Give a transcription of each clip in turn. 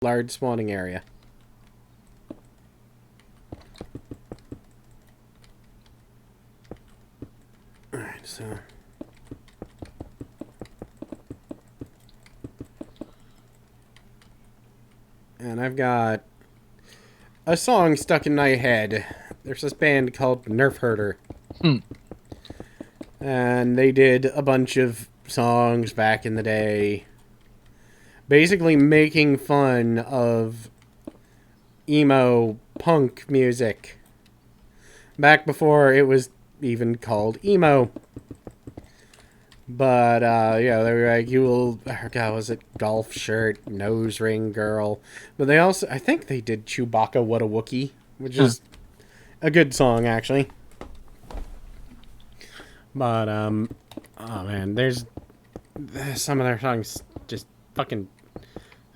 large spawning area. Alright, so... And I've got a song stuck in my head. There's this band called Nerf Herder. And they did a bunch of songs back in the day, basically making fun of emo punk music. Back before it was even called emo. But, yeah, they were like, you will, oh God, was it golf shirt, nose ring girl? But they also, I think they did Chewbacca What a Wookie, which is a good song, actually. But, oh man, there's some of their songs just fucking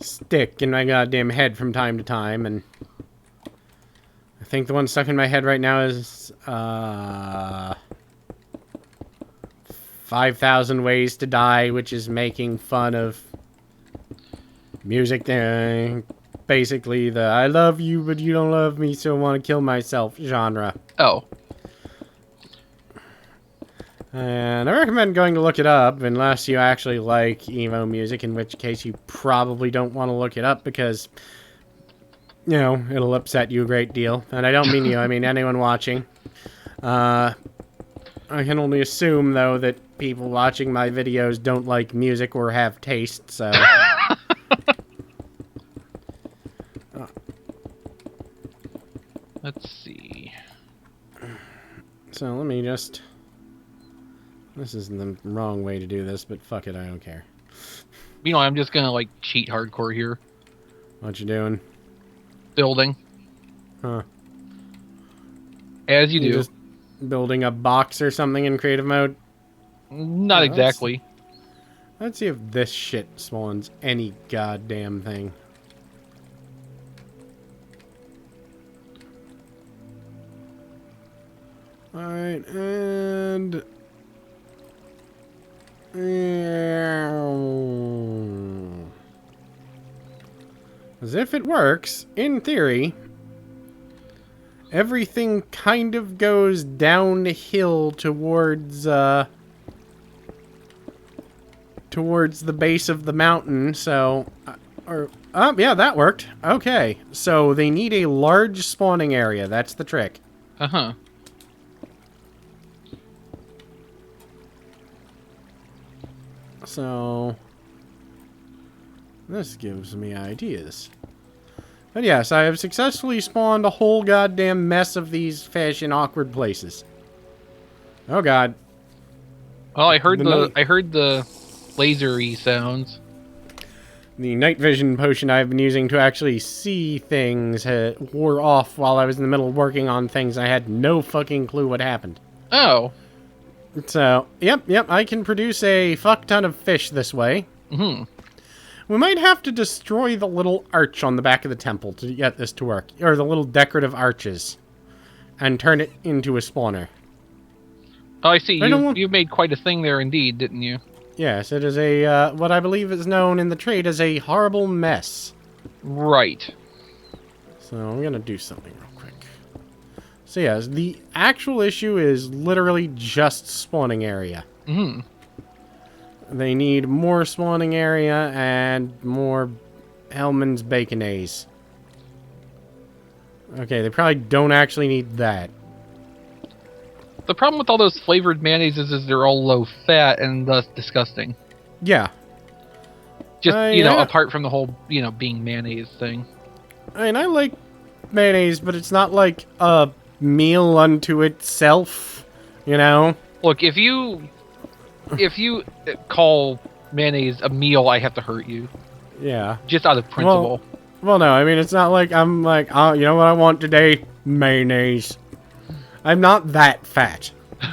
stick in my goddamn head from time to time, and I think the one stuck in my head right now is, 5,000 Ways to Die, which is making fun of music there. Basically the I love you, but you don't love me, so I want to kill myself genre. Oh. And I recommend going to look it up, unless you actually like emo music, in which case you probably don't want to look it up, because, you know, it'll upset you a great deal. And I don't mean you, I mean anyone watching. I can only assume, though, that people watching my videos don't like music or have taste, so... Let's see. So, let me just... This isn't the wrong way to do this, but fuck it, I don't care. You know, I'm just gonna, like, cheat hardcore here. What you doing? Building. Huh. As you do. Just building a box or something in creative mode? Not exactly. Let's see if this shit spawns any goddamn thing. Alright, and... As if it works, in theory, everything kind of goes downhill towards the base of the mountain, so... yeah, that worked. Okay, so they need a large spawning area. That's the trick. Uh-huh. So... This gives me ideas. But yes, I have successfully spawned a whole goddamn mess of these fish in awkward places. Oh god. Well, I heard the lasery sounds. The night vision potion I've been using to actually see things wore off while I was in the middle of working on things. I had no fucking clue what happened. Oh. So, yep, I can produce a fuck ton of fish this way. Mm-hmm. We might have to destroy the little arch on the back of the temple to get this to work. Or the little decorative arches. And turn it into a spawner. Oh, I see. You made quite a thing there indeed, didn't you? Yes, it is a, what I believe is known in the trade as a horrible mess. Right. So I'm gonna do something real quick. So yes, the actual issue is literally just spawning area. Mm-hmm. They need more spawning area and more Hellman's Baconaise. Okay, they probably don't actually need that. The problem with all those flavored mayonnaises is they're all low fat and thus disgusting. Yeah. Just, apart from the whole, being mayonnaise thing. I mean, I like mayonnaise, but it's not like a meal unto itself, you know? Look, if you call mayonnaise a meal, I have to hurt you. Yeah. Just out of principle. Well, no, I mean, it's not like I'm like, oh, you know what I want today? Mayonnaise. I'm not that fat.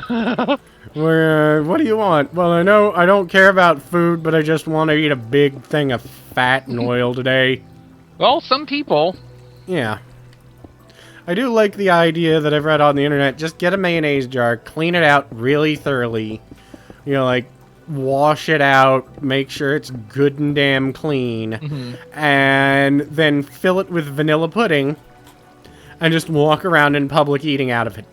What do you want? Well, I know I don't care about food, but I just want to eat a big thing of fat and oil today. Well, some people. Yeah. I do like the idea that I've read on the internet. Just get a mayonnaise jar, clean it out really thoroughly. You know, like, wash it out, make sure it's good and damn clean, and then fill it with vanilla pudding, and just walk around in public eating out of it.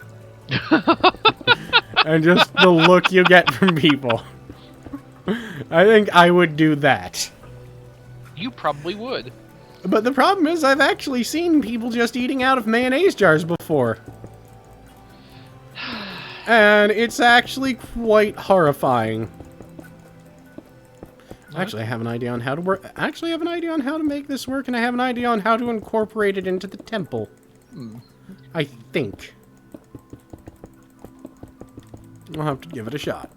And just the look you get from people. I think I would do that. You probably would. But the problem is I've actually seen people just eating out of mayonnaise jars before. And it's actually quite horrifying. Actually, I have an idea on how to work. Actually, I have an idea on how to make this work, and I have an idea on how to incorporate it into the temple. I think. I'll have to give it a shot.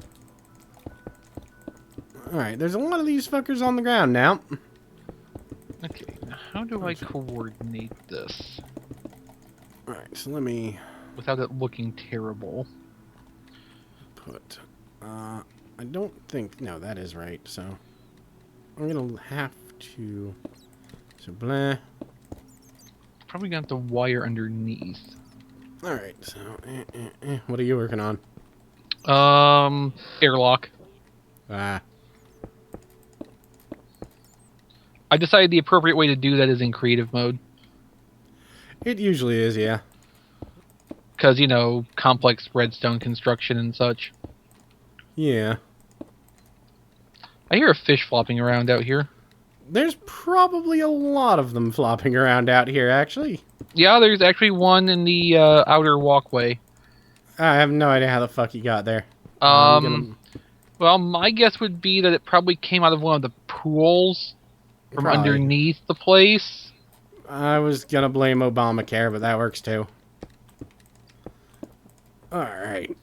Alright, there's a lot of these fuckers on the ground now. Okay, now how do I coordinate this Alright, so let me without it looking terrible? put... I don't think... No, that is right, so... I'm gonna have to... So, blah. Probably got the wire underneath. Alright, so... What are you working on? Airlock. Ah. I decided the appropriate way to do that is in creative mode. It usually is, yeah. Because, you know, complex redstone construction and such. Yeah. I hear a fish flopping around out here. There's probably a lot of them flopping around out here, actually. Yeah, there's actually one in the outer walkway. I have no idea how the fuck he got there. Well, my guess would be that it probably came out of one of the pools from Probably. underneath the place. I was gonna blame Obamacare, but that works too. Alright.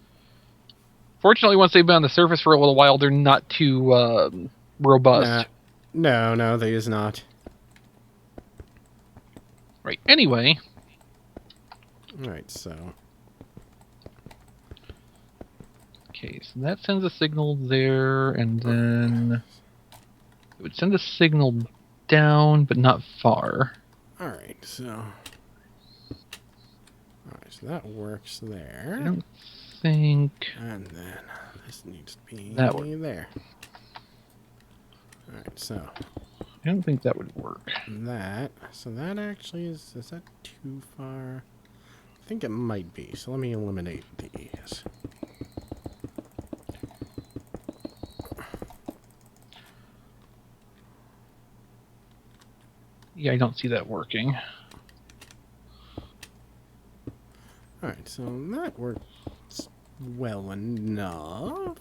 Fortunately, once they've been on the surface for a little while, they're not too robust. No, they is not. Right, anyway. Alright, so... Okay, so that sends a signal there, and then... It would send a signal down, but not far. Alright, so... Alright, so that works there. I don't think... And then this needs to be That works. there. Alright, so... I don't think that would work. That... So that actually is that too far? I think it might be, so let me eliminate these. Yeah, I don't see that working. Alright, so that works well enough.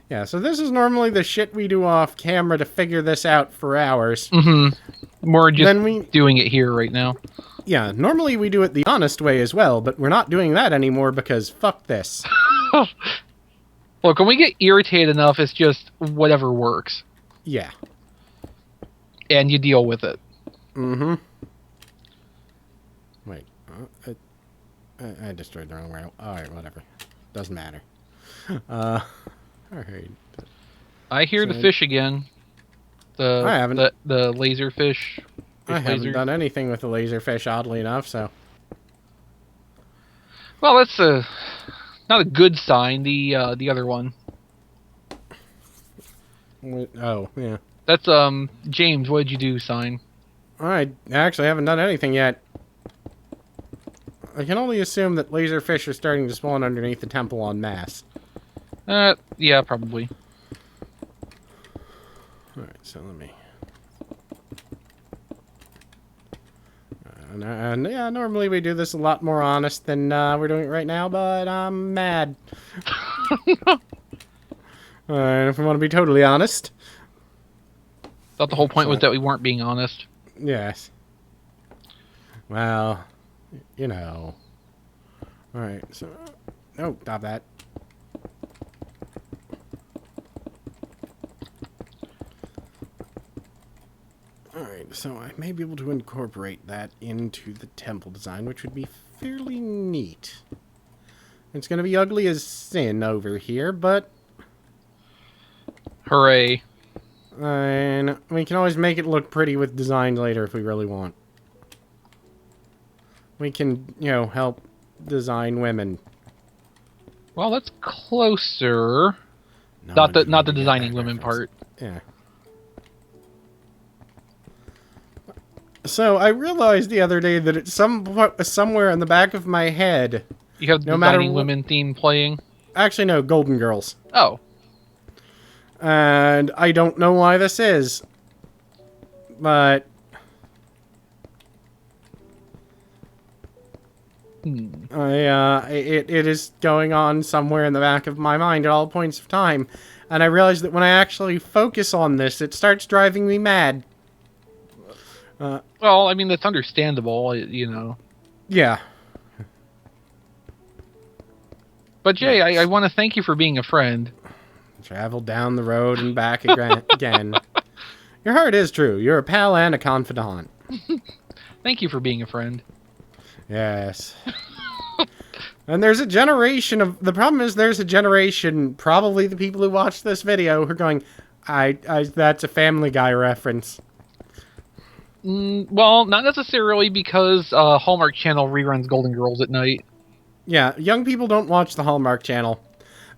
Yeah, so this is normally the shit we do off camera to figure this out for hours. We're just Then we- doing it here right now. Yeah, normally we do it the honest way as well, but we're not doing that anymore because fuck this. Look, when we get irritated enough, it's just whatever works. Yeah. And you deal with it. Mm-hmm. Wait. I destroyed the wrong rail. Alright, whatever. Doesn't matter. Alright. I hear the So- fish again. I haven't. The laser fish. I haven't laser. done anything with the laserfish, oddly enough, so... Well, that's not a good sign. The other one. Oh, yeah. That's James. What did you do? Sign. I actually haven't done anything yet. I can only assume that laserfish are starting to spawn underneath the temple en masse. Yeah, probably. Alright, so let me... yeah, normally we do this a lot more honest than we're doing it right now, but I'm mad. Alright, if we want to be totally honest. Thought the whole point was that we weren't being honest. Yes. Well, you know. Alright, so... Oh, stop that. Alright, so I may be able to incorporate that into the temple design, which would be fairly neat. It's going to be ugly as sin over here, but... Hooray. And we can always make it look pretty with design later if we really want. We can, you know, help design women. Well, that's closer. No Not one's the going to get designing that women reference. part. Yeah. So I realized the other day that it's somewhere in the back of my head, You have the no matter designing what. women theme playing. Actually, no, Golden Girls. Oh, And I don't know why this is, but it is going on somewhere in the back of my mind at all points of time. And I realize that when I actually focus on this, it starts driving me mad. well, I mean that's understandable, you know. Yeah. But Jay, I want to thank you for being a friend. Travel down the road and back again. Your heart is true. You're a pal and a confidant. Thank you for being a friend. Yes. And there's a generation of... The problem is there's a generation, probably the people who watch this video, who are going, that's a Family Guy reference. Well, not necessarily because Hallmark Channel reruns Golden Girls at night. Yeah, young people don't watch the Hallmark Channel.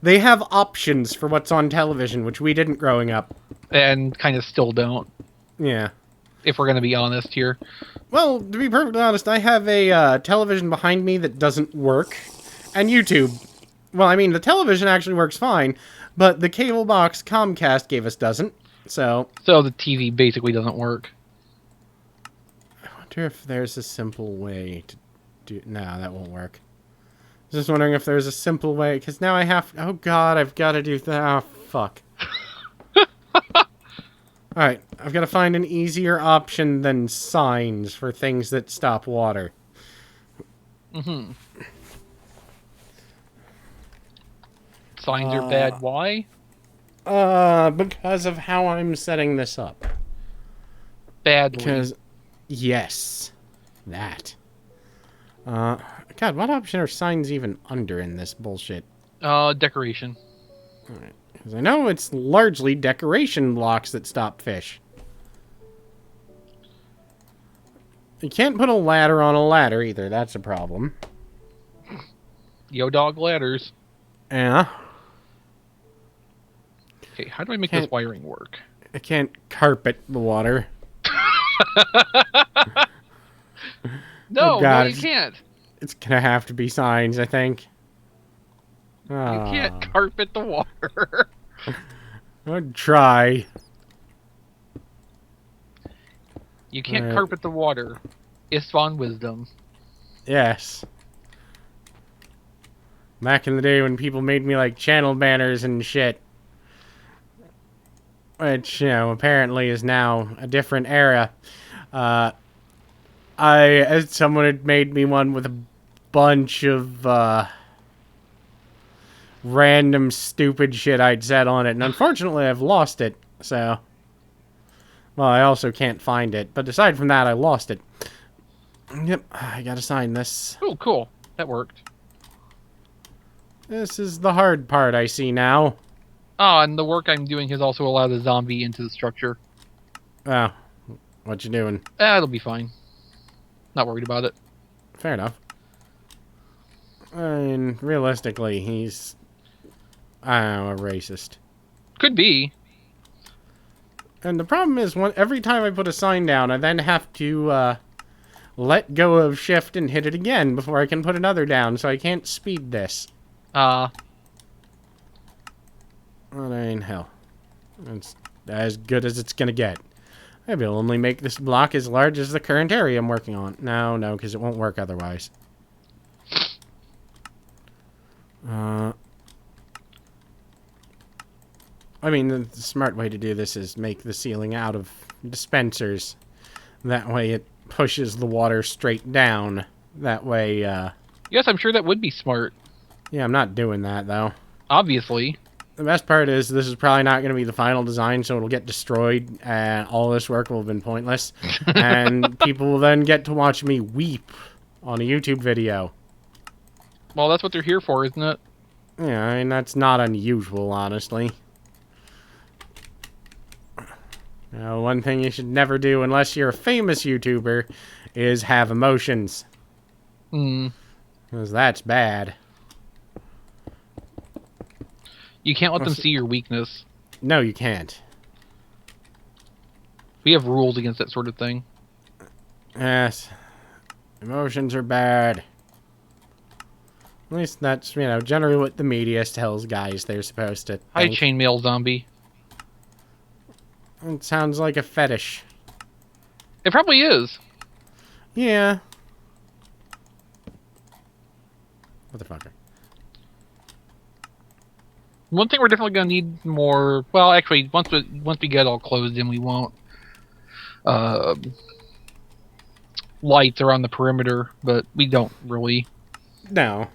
They have options for what's on television, which we didn't growing up. And kind of still don't, Yeah. if we're going to be honest here. Well, to be perfectly honest, I have a television behind me that doesn't work. And YouTube. Well, I mean, the television actually works fine, but the cable box Comcast gave us doesn't. So the TV basically doesn't work. I wonder if there's a simple way to do... No, that won't work. I was just wondering if there's a simple way, because now I have... Oh, God, I've got to do that. Oh, fuck. Alright, I've got to find an easier option than signs for things that stop water. Mm-hmm. Signs are bad. Why? Because of how I'm setting this up. Badly. Because, yes, that. God, what option are signs even under in this bullshit? Decoration. Alright, because I know it's largely decoration blocks that stop fish. You can't put a ladder on a ladder either, that's a problem. Yo dog ladders. Yeah. Okay, how do I make this wiring work? I can't carpet the water. No, Oh, God, you can't. It's gonna have to be signs, I think. You can't carpet the water. I'd try. You can't carpet the water. Istvan wisdom. Yes. Back in the day when people made me like channel banners and shit. Which, you know, apparently is now a different era. Someone had made me one with a bunch of, random stupid shit I'd said on it. And unfortunately, I've lost it, so... Well, I also can't find it. But aside from that, I lost it. Yep, I gotta sign this. Oh, cool. That worked. This is the hard part I see now. Oh, and the work I'm doing has also allowed a zombie into the structure. Oh, what you doing? It'll be fine. Not worried about it. Fair enough. I mean, realistically, he's... I don't know, a racist. Could be. And the problem is, every time I put a sign down, I then have to, let go of shift and hit it again before I can put another down, so I can't speed this. Well, I mean, hell. It's as good as it's gonna get. Maybe I'll only make this block as large as the current area I'm working on. No, because it won't work otherwise. I mean, the smart way to do this is make the ceiling out of dispensers. That way it pushes the water straight down. That way, Yes, I'm sure that would be smart. Yeah, I'm not doing that, though. Obviously. The best part is this is probably not going to be the final design, so it'll get destroyed, and all this work will have been pointless. And people will then get to watch me weep on a YouTube video. Well, that's what they're here for, isn't it? Yeah, I mean, that's not unusual, honestly. Now, one thing you should never do unless you're a famous YouTuber is have emotions. Hmm. Because that's bad. You can't let them see your weakness. No, you can't. We have rules against that sort of thing. Yes. Emotions are bad. At least that's, generally what the media tells guys they're supposed to Hi, think. chainmail zombie. It sounds like a fetish. It probably is. Yeah. Motherfucker. One thing we're definitely gonna need more. Well, actually, once we get all closed in, we won't. Lights around the perimeter, but we don't really. No.